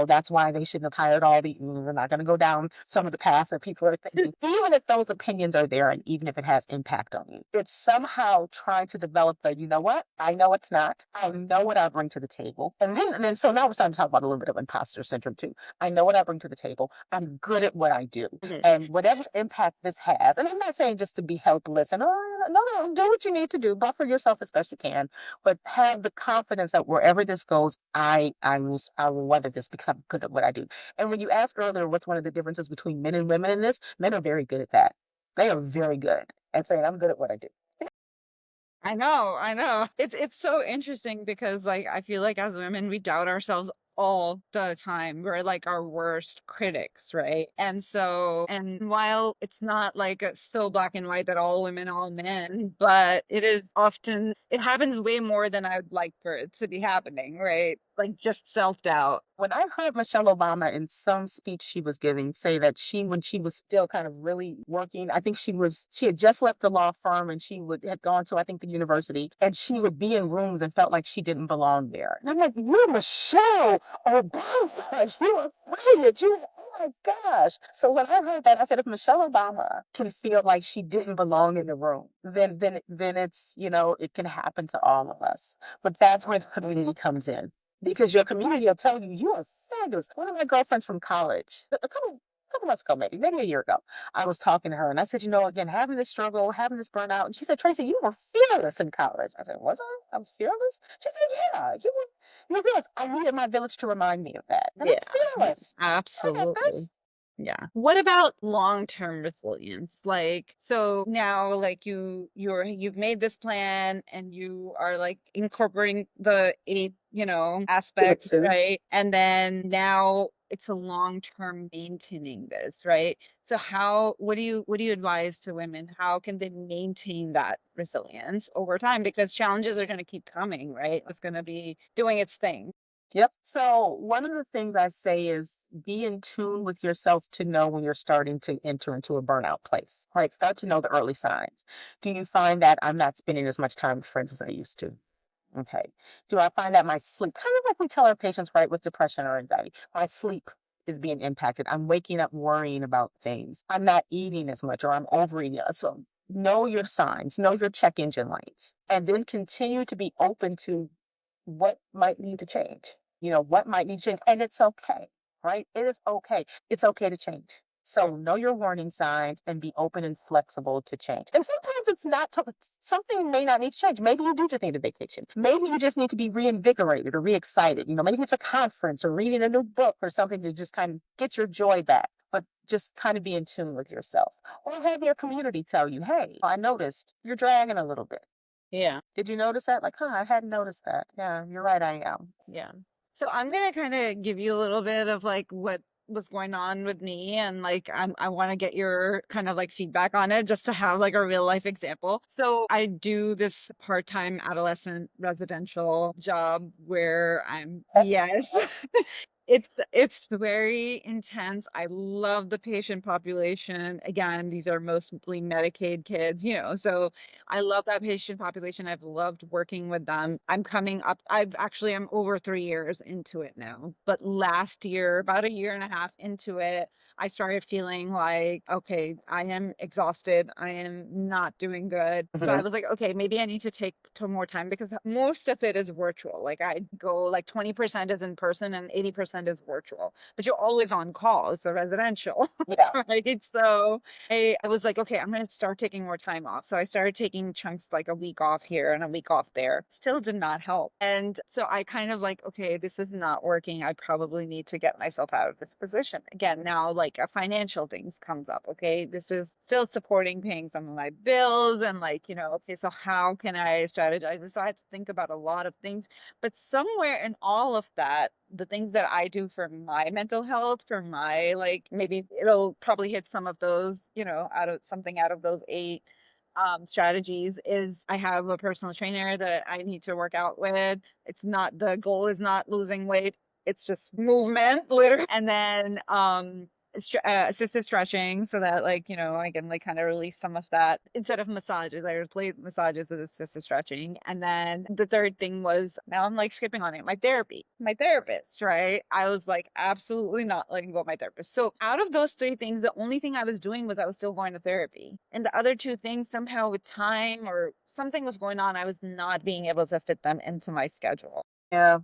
[SPEAKER 2] that's why they shouldn't have hired all the. We're not going to go down some of the paths that people are thinking. Even if those opinions are there, and even if it has impact on you, it's somehow trying to develop the. You know what? I know it's not. I know what I bring to the table, and then so now we're starting to talk about a little bit of imposter syndrome too. I know what I bring to the table. I'm good at what I do.
[SPEAKER 1] Mhm.
[SPEAKER 2] And whatever impact this has, and I'm not saying just to be helpless and, oh, no, no, do what you need to do, buffer yourself as best you can, but have the confidence that wherever this goes, I will weather this because I'm good at what I do. And when you asked earlier, what's one of the differences between men and women in this, men are very good at that. They are very good at saying, I'm good at what I do.
[SPEAKER 1] I know, I know. It's so interesting because like I feel like as women we doubt ourselves all the time. We're like our worst critics, right? And while it's not like so black and white that all women, all men, but it happens way more than I would like for it to be happening, right? Like just self-doubt.
[SPEAKER 2] When I heard Michelle Obama in some speech she was giving say that when she was still kind of really working, I think she had just left the law firm and had gone to, I think, the university, and she would be in rooms and felt like she didn't belong there. And I'm like, you're Michelle Obama. You are brilliant. Oh my gosh. So when I heard that, I said, if Michelle Obama can feel like she didn't belong in the room, then it's, it can happen to all of us. But that's where the community comes in because your community will tell you you are fabulous. One of my girlfriends from college, a couple months ago, maybe a year ago, I was talking to her and I said, again, having this struggle, having this burnout. And she said, Tracee, you were fearless in college. I said, was I? I was fearless? She said, yeah, you were fearless. I needed my village to remind me of that. That I
[SPEAKER 1] Yeah,
[SPEAKER 2] was fearless. I got
[SPEAKER 1] absolutely.
[SPEAKER 2] this.
[SPEAKER 1] Yeah. What about long-term resilience? Like, so now like you've made this plan and you are like incorporating the eight, aspects,
[SPEAKER 2] Fixes.
[SPEAKER 1] right? And then now it's a long-term maintaining this, right? So what do you advise to women? How can they maintain that resilience over time? Because challenges are going to keep coming, right? It's going to be doing its thing.
[SPEAKER 2] Yep. So one of the things I say is be in tune with yourself to know when you're starting to enter into a burnout place. Right. Start to know the early signs. Do you find that I'm not spending as much time with friends as I used to? Okay. Do I find that my sleep, kind of like we tell our patients, right, with depression or anxiety, my sleep is being impacted. I'm waking up worrying about things. I'm not eating as much or I'm overeating. So know your signs, know your check engine lights, and then continue to be open to what might need to change. What might need to change. And it's okay, right? It is okay. It's okay to change. So know your warning signs and be open and flexible to change. And sometimes it's not something may not need to change. Maybe you do just need a vacation. Maybe you just need to be reinvigorated or re-excited. Maybe it's a conference or reading a new book or something to just kind of get your joy back. But just kind of be in tune with yourself. Or have your community tell you, hey, I noticed you're dragging a little bit.
[SPEAKER 1] Yeah.
[SPEAKER 2] Did you notice that? Like, huh, I hadn't noticed that. Yeah, you're right, I am.
[SPEAKER 1] Yeah. So I'm gonna kind of give you a little bit of like what was going on with me and like I want to get your kind of like feedback on it just to have like a real life example. So I do this part-time adolescent residential job where I'm
[SPEAKER 2] That's
[SPEAKER 1] yes. It's very intense. I love the patient population. Again, these are mostly Medicaid kids, so I love that patient population. I've loved working with them. I'm over 3 years into it now. But last year, about a year and a half into it, I started feeling like, okay, I am exhausted. I am not doing good. So I
[SPEAKER 2] mhm.
[SPEAKER 1] was like, okay, maybe I need to take to more time because most of it is virtual. Like I go like 20% is in person and 80% is virtual, but you're always on call. It's a residential,
[SPEAKER 2] Yeah.
[SPEAKER 1] right? So I was like, okay, I'm going to start taking more time off. So I started taking chunks like a week off here and a week off there. Still did not help. And so I kind of like, okay, this is not working. I probably need to get myself out of this position. Again, now like a financial things comes up. Okay. This is still supporting paying some of my bills and like, okay, so how can I strategize this? So I had to think about a lot of things, but somewhere in all of that, the things that I do for my mental health, for my like maybe it'll probably hit some of those, out of those eight strategies is I have a personal trainer that I need to work out with. It's not the goal is not losing weight. It's just movement, literally. And then assisted stretching so that like I can like kind of release some of that instead of massages. I replace massages with assisted stretching. And then the third thing was now I'm like skipping on it, my therapist, right? I was like absolutely not letting go of my therapist. So out of those three things, the only thing I was doing was I was still going to therapy, and the other two things somehow with time or something was going on, I was not being able to fit them into my schedule.
[SPEAKER 2] Yeah.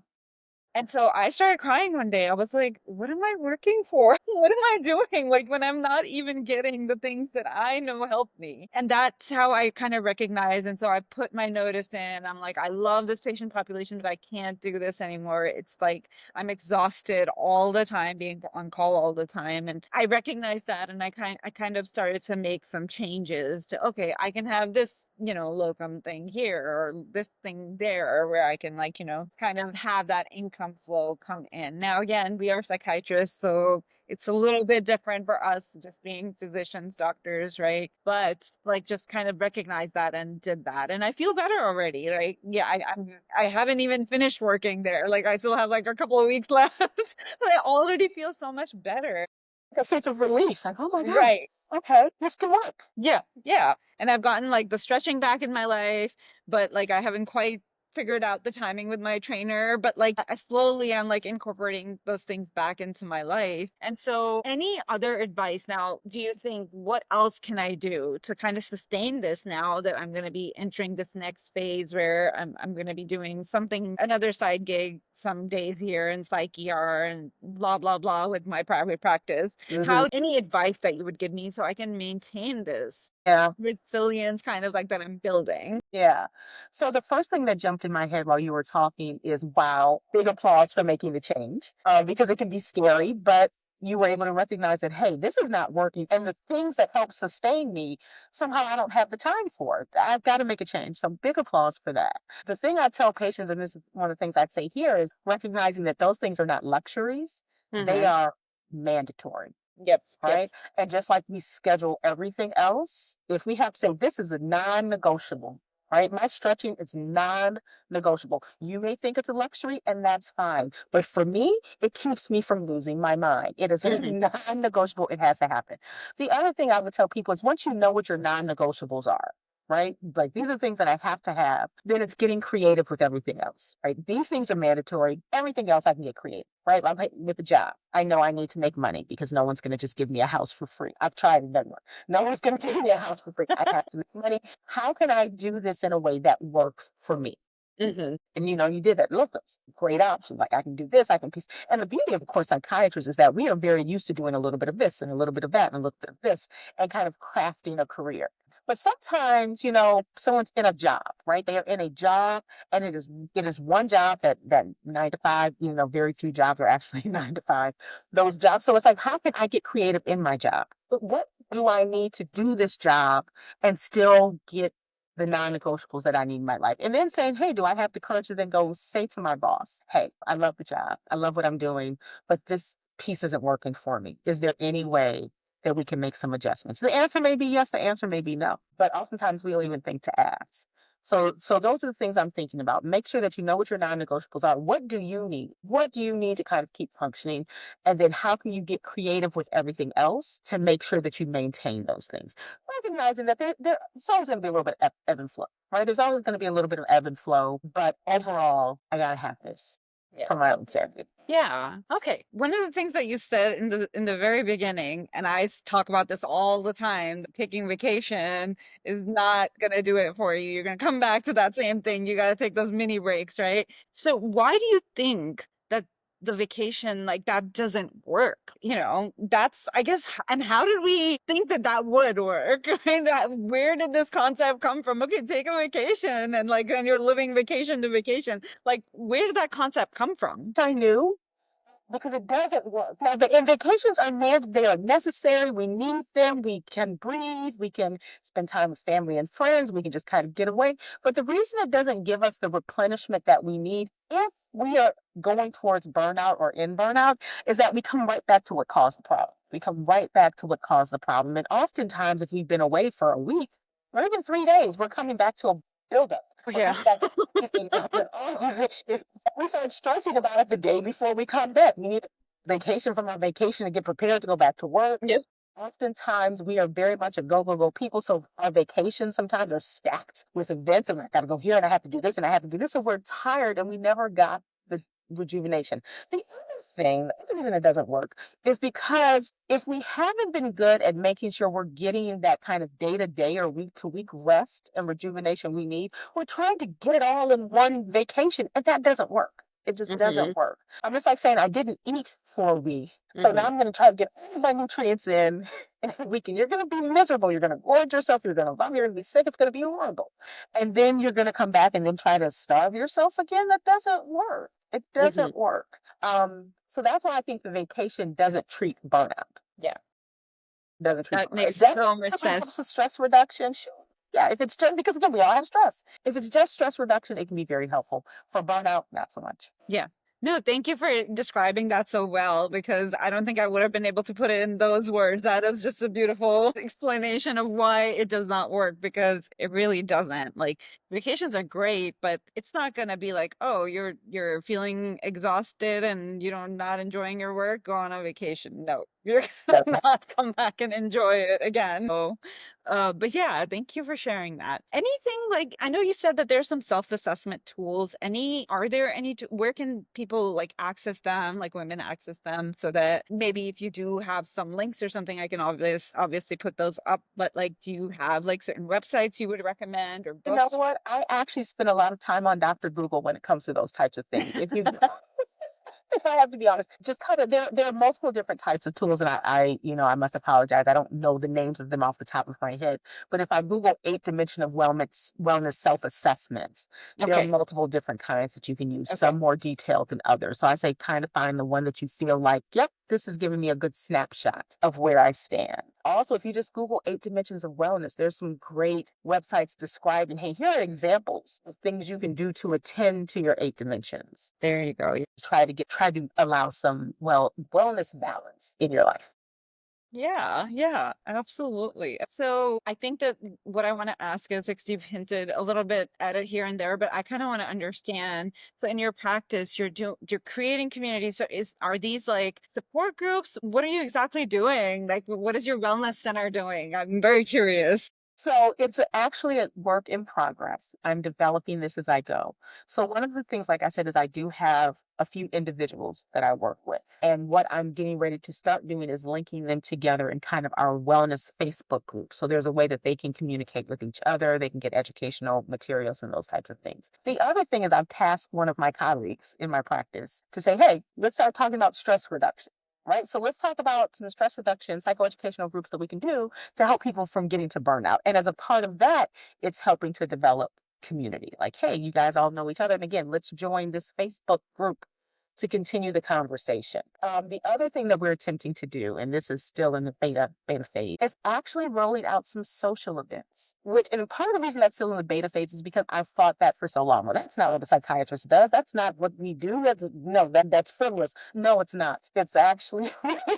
[SPEAKER 1] And so I started crying one day. I was like, what am I working for? What am I doing? Like when I'm not even getting the things that I know help me. And that's how I kind of recognize. And so I put my notice in. I'm like, I love this patient population, but I can't do this anymore. It's like I'm exhausted all the time, being on call all the time. And I recognized that and I kind of started to make some changes to, okay, I can have this, locum thing here or this thing there where I can like, kind of have that income flow come in. Now again, we are psychiatrists, so it's a little bit different for us just being physicians, doctors, right? But like just kind of recognize that and did that. And I feel better already. Like, yeah, I haven't even finished working there. Like I still have like a couple of weeks left, but I already feel so much better.
[SPEAKER 2] Like a sense of relief. Like, oh my God.
[SPEAKER 1] Right.
[SPEAKER 2] Okay, this can work.
[SPEAKER 1] Yeah, yeah. And I've gotten like the stretching back in my life, but like I haven't quite figured out the timing with my trainer, but like I slowly am like incorporating those things back into my life. And so any other advice now, do you think what else can I do to kind of sustain this now that I'm going to be entering this next phase where I'm going to be doing something, another side gig some days here in psych ER and blah blah blah with my private practice.
[SPEAKER 2] Hmm.
[SPEAKER 1] How any advice that you would give me so I can maintain this
[SPEAKER 2] Yeah.
[SPEAKER 1] resilience kind of like that I'm building?
[SPEAKER 2] Yeah. So the first thing that jumped in my head while you were talking is wow, big applause for making the change because it can be scary, but you were able to recognize that, hey, this is not working. And the things that help sustain me, somehow I don't have the time for. I've got to make a change. So big applause for that. The thing I tell patients, and this is one of the things I'd say here, is recognizing that those things are not luxuries, they
[SPEAKER 1] Hmm.
[SPEAKER 2] are mandatory.
[SPEAKER 1] Yep. Yep.
[SPEAKER 2] Right. And just like we schedule everything else, if we have to say this is a non negotiable, right? My stretching is non negotiable. You may think it's a luxury, and that's fine. But for me, it keeps me from losing my mind. It is a
[SPEAKER 1] Hmm.
[SPEAKER 2] non negotiable. It has to happen. The other thing I would tell people is once you know what your non negotiables are, right? Like these are things that I have to have, then it's getting creative with everything else, right? These things are mandatory. Everything else I can get creative, right? Like with the job, I know I need to make money because no one's going to just give me a house for free. I've tried and done one. No one's going to give me a house for free. I have to make money. How can I do this in a way that works for me?
[SPEAKER 1] Hmm.
[SPEAKER 2] And you did that. Look, that's a great option. Like I can do this, I can piece. And the beauty of course psychiatrists is that we are very used to doing a little bit of this and a little bit of that and a little bit of this and kind of crafting a career. But sometimes, someone's in a job, right? They are in a job and it is one job that 9 to 5, very few jobs are actually 9 to 5, those jobs. So it's like, how can I get creative in my job? But what do I need to do this job and still get the non-negotiables that I need in my life? And then saying, hey, do I have the courage to then go say to my boss, hey, I love the job. I love what I'm doing, but this piece isn't working for me. Is there any way that we can make some adjustments? The answer may be yes, the answer may be no, but oftentimes we don't even think to ask. So those are the things I'm thinking about. Make sure that you know what your non-negotiables are. What do you need? What do you need to kind of keep functioning? And then how can you get creative with everything else to make sure that you maintain those things? Recognizing that there's always going to be a little bit of ebb and flow, right? There's always going to be a little bit of ebb and flow, but overall, I gotta have this
[SPEAKER 1] Yeah.
[SPEAKER 2] for my own sanity.
[SPEAKER 1] Yeah. Okay. One of the things that you said in the very beginning, and talk about this all the time, that taking vacation is not gonna do it for you. You're gonna come back to that same thing. You gotta take those mini breaks, right? So why do you think that the vacation like that doesn't work? That's I guess. And how did we think that that would work? Right? Where did this concept come from? Okay, take a vacation and like then you're living vacation to vacation. Like, where did that concept come from?
[SPEAKER 2] I knew because it doesn't work. Now, and vacations are they are necessary. We need them. We can breathe. We can spend time with family and friends. We can just kind of get away. But the reason it doesn't give us the replenishment that we need if we are going towards burnout or in burnout is that we come right back to what caused the problem. We come right back to what caused the problem. And oftentimes, if we've been away for a week or even 3 days, we're coming back to a buildup.
[SPEAKER 1] Oh,
[SPEAKER 2] We're
[SPEAKER 1] yeah.
[SPEAKER 2] coming back to these emails and all these issues. We start stressing about it the day before we come back. We need vacation from our vacation to get prepared to go back to work.
[SPEAKER 1] Yep.
[SPEAKER 2] Oftentimes, we are very much a go, go, go people. So our vacations sometimes are stacked with events, and I got to go here, and I have to do this, and I have to do this. So we're tired, and we never got the rejuvenation. The other reason it doesn't work is because if we haven't been good at making sure we're getting that kind of day to day or week to week rest and rejuvenation we need, we're trying to get it all in one vacation, and that doesn't work. It just
[SPEAKER 1] Hmm.
[SPEAKER 2] doesn't work. I'm just like saying I didn't eat for a week. So now
[SPEAKER 1] Hmm.
[SPEAKER 2] I'm going to try to get all my nutrients in a week. And you're going to be miserable. You're going to gorge yourself. You're going to vomit. You're going to be sick. It's going to be horrible. And then you're going to come back and then try to starve yourself again. That doesn't work. It
[SPEAKER 1] Hmm.
[SPEAKER 2] doesn't work. So that's why I think the vacation doesn't treat burnout.
[SPEAKER 1] Yeah,
[SPEAKER 2] Doesn't treat
[SPEAKER 1] that
[SPEAKER 2] burnout.
[SPEAKER 1] makes
[SPEAKER 2] It definitely
[SPEAKER 1] so much
[SPEAKER 2] helps
[SPEAKER 1] sense.
[SPEAKER 2] with stress reduction. Sure. Yeah, if it's just because again, we all have stress. If it's just stress reduction, it can be very helpful. For burnout, not so much.
[SPEAKER 1] Yeah. No, thank you for describing that so well because I don't think I would have been able to put it in those words. That is just a beautiful explanation of why it does not work because it really doesn't. Like vacations are great, but it's not going to be like, "Oh, you're feeling exhausted and not enjoying your work, go on a vacation." No. You're going to
[SPEAKER 2] Doesn't
[SPEAKER 1] not come back and enjoy it again. So, but yeah, thank you for sharing that. Anything like I know you said that there's some self-assessment tools. Are there any where can people like access them, like women access them so that maybe if you do have some links or something, I can obviously put those up. But like, do you have like certain websites you would recommend or
[SPEAKER 2] You know
[SPEAKER 1] books?
[SPEAKER 2] what? I actually spend a lot of time on Dr. Google when it comes to those types of things. If you I have to be honest, just kind of there are multiple different types of tools, and I must apologize. I don't know the names of them off the top of my head. But if I Google 8 dimension of wellness self-assessments, there are
[SPEAKER 1] Okay.
[SPEAKER 2] multiple different kinds that you can use,
[SPEAKER 1] Okay.
[SPEAKER 2] some more detailed than others. So I say kind of find the one that you feel like, yep, this is giving me a good snapshot of where I stand. Also, if you just Google 8 dimensions of wellness, there's some great websites describing, hey, here are examples of things you can do to attend to your 8 dimensions.
[SPEAKER 1] There you go.
[SPEAKER 2] Try to allow some wellness balance in your life.
[SPEAKER 1] Yeah, yeah, absolutely. So I think that what I want to ask is, because you've hinted a little bit at it here and there, but I kind of want to understand. So in your practice, you're creating communities. So are these like support groups? What are you exactly doing? Like, what is your wellness center doing? I'm very curious.
[SPEAKER 2] So it's actually a work in progress. I'm developing this as I go. So one of the things, like I said, is I do have a few individuals that I work with. And what I'm getting ready to start doing is linking them together in kind of our wellness Facebook group. So there's a way that they can communicate with each other, they can get educational materials and those types of things. The other thing is I've tasked one of my colleagues in my practice to say, hey, let's start talking about stress reduction. Right. So let's talk about some stress reduction, psychoeducational groups that we can do to help people from getting to burnout. And as a part of that, it's helping to develop community. Like, hey, you guys all know each other. And again, let's join this Facebook group to continue the conversation. The other thing that we're attempting to do, and this is still in the beta phase, is actually rolling out some social events. Which, and part of the reason that's still in the beta phase is because I've fought that for so long. Well, that's not what a psychiatrist does. That's not what we do. No, that's frivolous. No, it's not. It's actually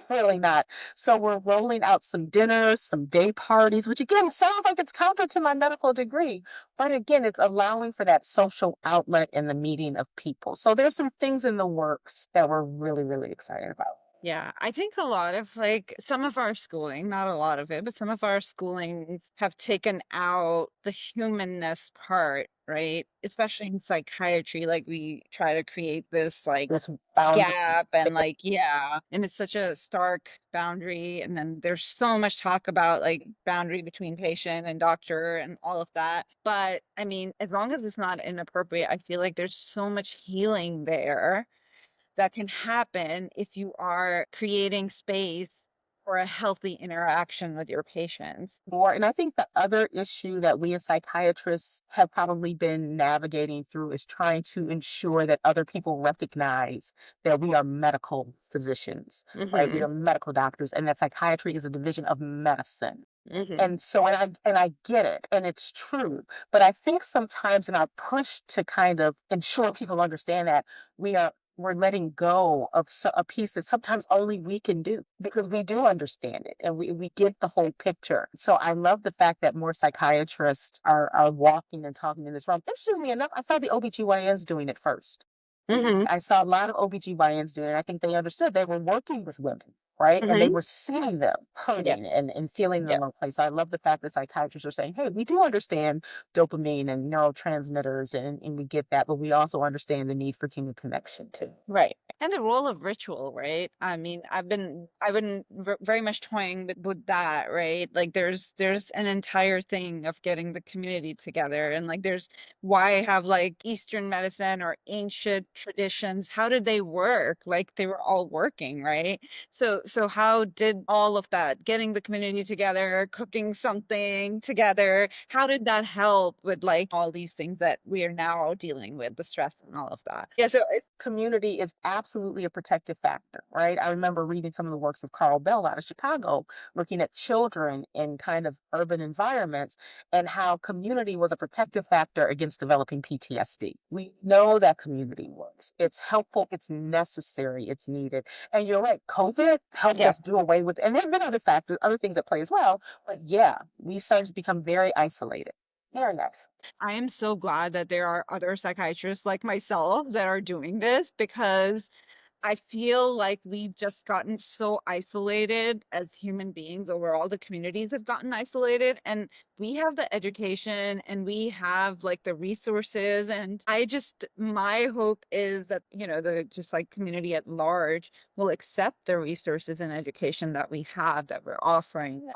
[SPEAKER 2] really not. So we're rolling out some dinners, some day parties, which again sounds like it's counter to my medical degree. But again, it's allowing for that social outlet and the meeting of people. So there's some things in the works that we're really, really excited about.
[SPEAKER 1] Yeah, I think a lot of like some of our schooling, not a lot of it, but some of our schooling have taken out the humanness part, right? Especially in psychiatry, like we try to create this like
[SPEAKER 2] This boundary.
[SPEAKER 1] gap and like, yeah, and it's such a stark boundary. And then there's so much talk about like boundary between patient and doctor and all of that. But I mean, as long as it's not inappropriate, I feel like there's so much healing there that can happen if you are creating space for a healthy interaction with your patients.
[SPEAKER 2] More. And I think the other issue that we as psychiatrists have probably been navigating through is trying to ensure that other people recognize that we are medical physicians, right? We
[SPEAKER 1] Hmm.
[SPEAKER 2] are medical doctors, and that psychiatry is a division of medicine.
[SPEAKER 1] Hmm.
[SPEAKER 2] And so, and I get it, and it's true. But I think sometimes in our push to kind of ensure people understand that we're letting go of a piece that sometimes only we can do because we do understand it and we get the whole picture. So I love the fact that more psychiatrists are walking and talking in this realm. Interestingly enough, I saw the OBGYNs doing it first.
[SPEAKER 1] Hmm.
[SPEAKER 2] I saw a lot of OBGYNs doing it. I think they understood they were working with women, right? And they
[SPEAKER 1] Hmm.
[SPEAKER 2] were seeing them
[SPEAKER 1] Yeah.
[SPEAKER 2] hurting and feeling in a
[SPEAKER 1] Yeah.
[SPEAKER 2] low place. So I love the fact that psychiatrists are saying, hey, we do understand dopamine and neurotransmitters and we get that, but we also understand the need for human connection too.
[SPEAKER 1] Right. And the role of ritual, right? I mean, I've been very much toying with that, right? Like there's an entire thing of getting the community together and like there's why have like Eastern medicine or ancient traditions, how did they work? Like they were all working, right? So how did all of that, getting the community together, cooking something together, how did that help with like all these things that we are now dealing with, the stress and all of that? Yeah, so it's
[SPEAKER 2] Community is absolutely a protective factor, right? I remember reading some of the works of Carl Bell out of Chicago, looking at children in kind of urban environments and how community was a protective factor against developing PTSD. We know that community works. It's helpful, it's necessary, it's needed. And you're right, COVID helped
[SPEAKER 1] yeah.
[SPEAKER 2] us do away with, and there have been other factors, other things at play as well. But yeah, we started to become very isolated. Very nice.
[SPEAKER 1] I am so glad that there are other psychiatrists like myself that are doing this because I feel like we've just gotten so isolated as human beings overall. The communities have gotten isolated, and we have the education and we have like the resources. And my hope is that, the just like community at large will accept the resources and education that we have that we're offering.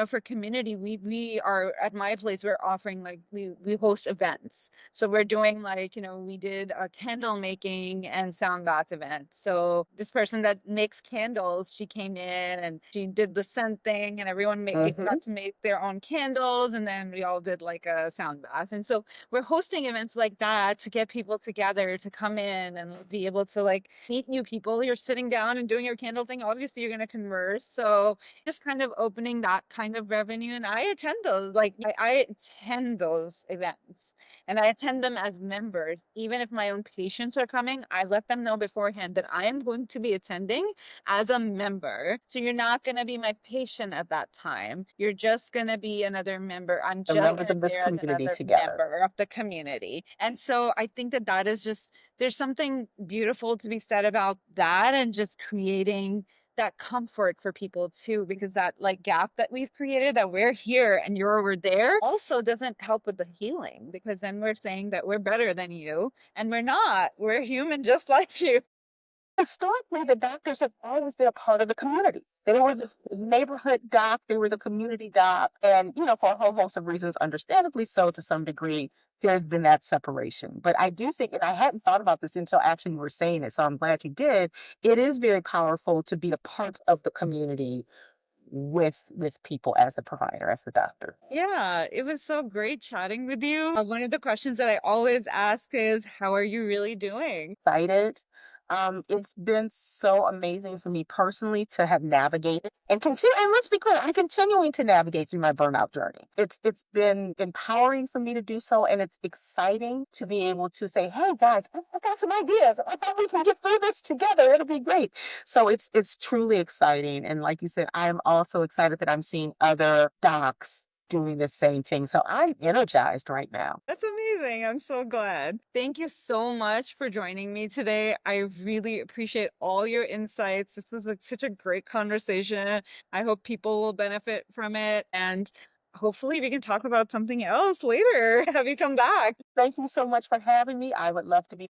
[SPEAKER 1] For community, we are at my place, we're offering like we host events. So we're doing like, we did a candle making and sound bath event. So this person that makes candles, she came in and she did the scent thing and everyone
[SPEAKER 2] Hmm.
[SPEAKER 1] got to make their own candles. And then we all did like a sound bath. And so we're hosting events like that to get people together to come in and be able to like meet new people. You're sitting down down and doing your candle thing, obviously you're going to converse. So just kind of opening that kind of revenue. And I attend those, like I attend those events and I attend them as members. Even if my own patients are coming, I let them know beforehand that I am going to be attending as a member. So you're not going to be my patient at that time. You're just going to be another member. I'm
[SPEAKER 2] The
[SPEAKER 1] just
[SPEAKER 2] members of this
[SPEAKER 1] there as
[SPEAKER 2] community
[SPEAKER 1] another
[SPEAKER 2] together.
[SPEAKER 1] member of the community. And so I think that that is just, there's something beautiful to be said about that and just creating that comfort for people too, because that like gap that we've created, that we're here and you're over there, also doesn't help with the healing, because then we're saying that we're better than you and we're not. We're human just like you.
[SPEAKER 2] Historically, the doctors have always been a part of the community. They were the neighborhood doc, they were the community doc, and for a whole host of reasons, understandably so to some degree, there's been that separation. But I do think, and I hadn't thought about this until actually you were saying it, so I'm glad you did. It is very powerful to be a part of the community with people as a provider, as a doctor.
[SPEAKER 1] Yeah, it was so great chatting with you. One of the questions that I always ask is, how are you really doing?
[SPEAKER 2] Excited. It's been so amazing for me personally to have navigated and continue. And let's be clear, I'm continuing to navigate through my burnout journey. It's been empowering for me to do so, and it's exciting to be able to say, "Hey guys, I got some ideas. I thought we can get through this together. It'll be great." So it's truly exciting. And like you said, I am also excited that I'm seeing other docs doing the same thing. So I'm energized right now.
[SPEAKER 1] That's amazing. I'm so glad. Thank you so much for joining me today. I really appreciate all your insights. This was like such a great conversation. I hope people will benefit from it, and hopefully we can talk about something else later. Have you come back?
[SPEAKER 2] Thank you so much for having me. I would love to be